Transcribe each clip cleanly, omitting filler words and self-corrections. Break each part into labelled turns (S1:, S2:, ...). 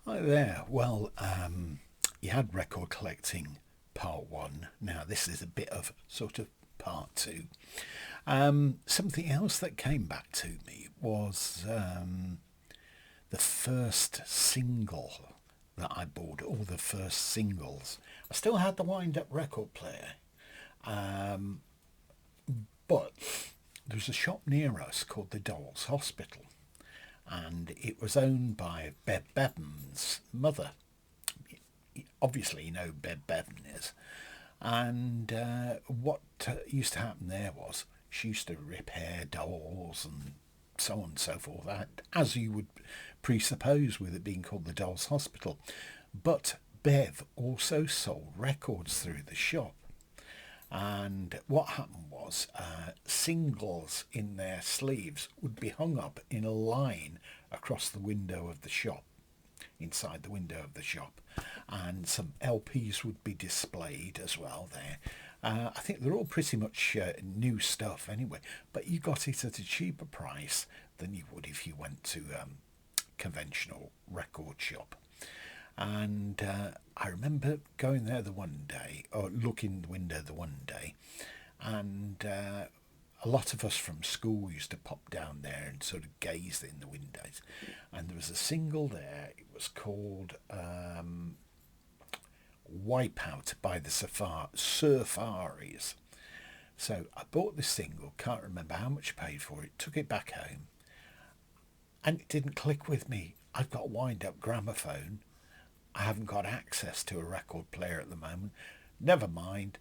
S1: Hi there. Well, you had record collecting part one. Now, this is a bit of sort of part two. Something else that came back to me was the first single that I bought, all the first singles. I still had the wind up record player, but there was a shop near us called the Dolls Hospital, and it was owned by Bev Bevan's mother. Obviously, you know who Bev Bevan is. And what used to happen there was she used to repair dolls and so on and so forth, as you would presuppose with it being called the Dolls Hospital. But Bev also sold records through the shop. And what happened was singles in their sleeves would be hung up in a line across the window of the shop, inside the window of the shop, and some LPs would be displayed as well there. I think they're all pretty much new stuff anyway, but you got it at a cheaper price than you would if you went to conventional record shop. And I remember going there the one day, or looking the window the one day, and a lot of us from school used to pop down there and sort of gaze in the windows. And there was a single there. It was called Wipeout by the Surfaris. So I bought this single, can't remember how much I paid for it, took it back home, and it didn't click with me. I've got a wind up gramophone. I haven't got access to a record player at the moment. Never mind.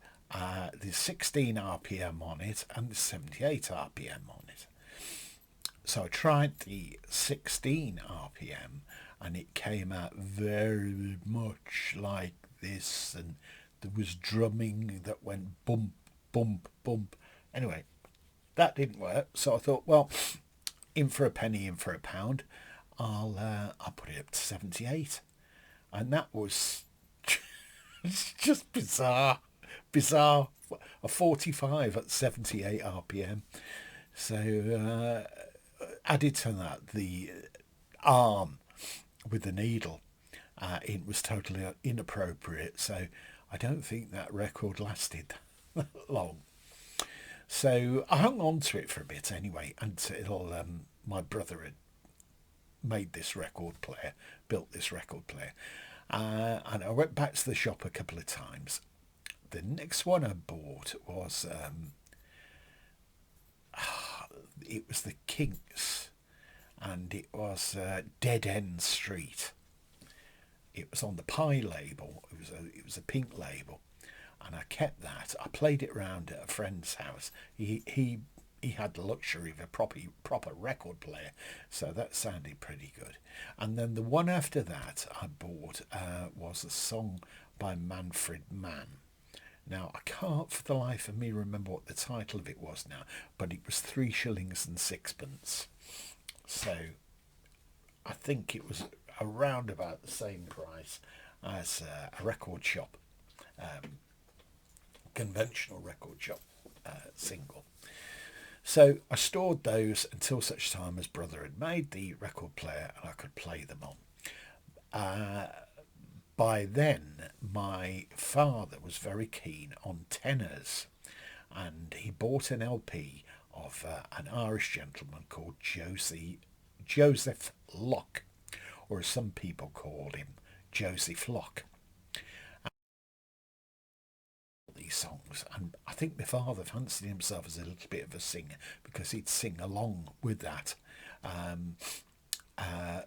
S1: There's 16 RPM on it and there's 78 RPM on it. So I tried the 16 RPM and it came out very much like this, and there was drumming that went bump, bump, bump. Anyway, that didn't work. So I thought, well, in for a penny, in for a pound. I'll put it up to 78, and that was just bizarre. A 45 at 78 RPM. So added to that, the arm with the needle, it was totally inappropriate. So I don't think that record lasted that long. So I hung on to it for a bit anyway until my brother had made this record player, built this record player. And I went back to the shop a couple of times. The next one I bought was it was the Kinks, and it was Dead End Street. It was on the Pie label. It was a pink label, and I kept that. I played it round at a friend's house. He had the luxury of a proper record player, so that sounded pretty good. And then the one after that I bought was a song by Manfred Mann. Now, I can't for the life of me remember what the title of it was now, but it was 3 shillings and sixpence. So I think it was around about the same price as a record shop, conventional record shop single. So I stored those until such time as brother had made the record player and I could play them on. By then, my father was very keen on tenors, and he bought an LP of an Irish gentleman called Joseph Locke, or as some people called him, Joseph Locke. These songs, and I think my father fancied himself as a little bit of a singer because he'd sing along with that. Um, uh,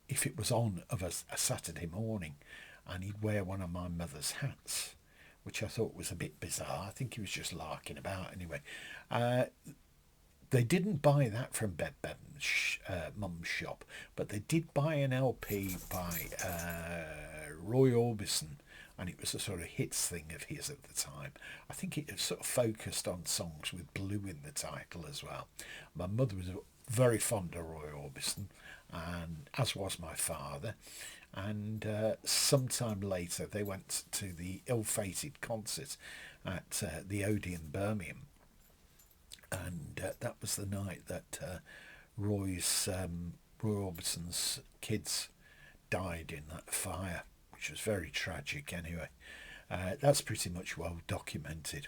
S1: if it was on of a Saturday morning, and he'd wear one of my mother's hats, which I thought was a bit bizarre. I think he was just larking about anyway. Uh, they didn't buy that from Bevan's mum's shop, but they did buy an LP by Roy Orbison, and it was a sort of hits thing of his at the time. I think it sort of focused on songs with blue in the title as well. My mother was very fond of Roy Orbison, and as was my father. And sometime later, they went to the ill-fated concert at the Odeon, Birmingham, and that was the night that Roy Orbison's kids died in that fire, which was very tragic anyway. That's pretty much well documented.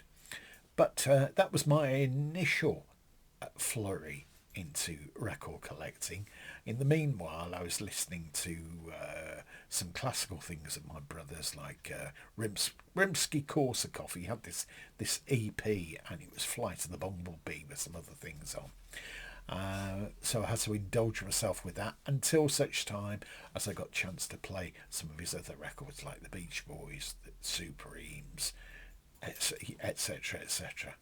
S1: But that was my initial flurry into record collecting. In the meanwhile, I was listening to some classical things of my brother's, like Rimsky-Korsakov. He had this EP, and it was Flight of the Bumblebee with some other things on. So I had to indulge myself with that until such time as I got a chance to play some of his other records, like the Beach Boys, the Supremes, etc., etc.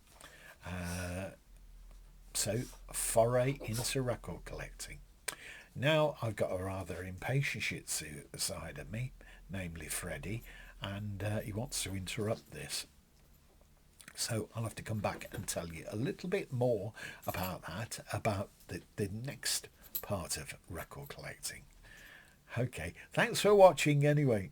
S1: So foray into record collecting. Now I've got a rather impatient Shih Tzu at the side of me, namely Freddie, and he wants to interrupt this. So I'll have to come back and tell you a little bit more about that, about the next part of record collecting. Okay, thanks for watching anyway.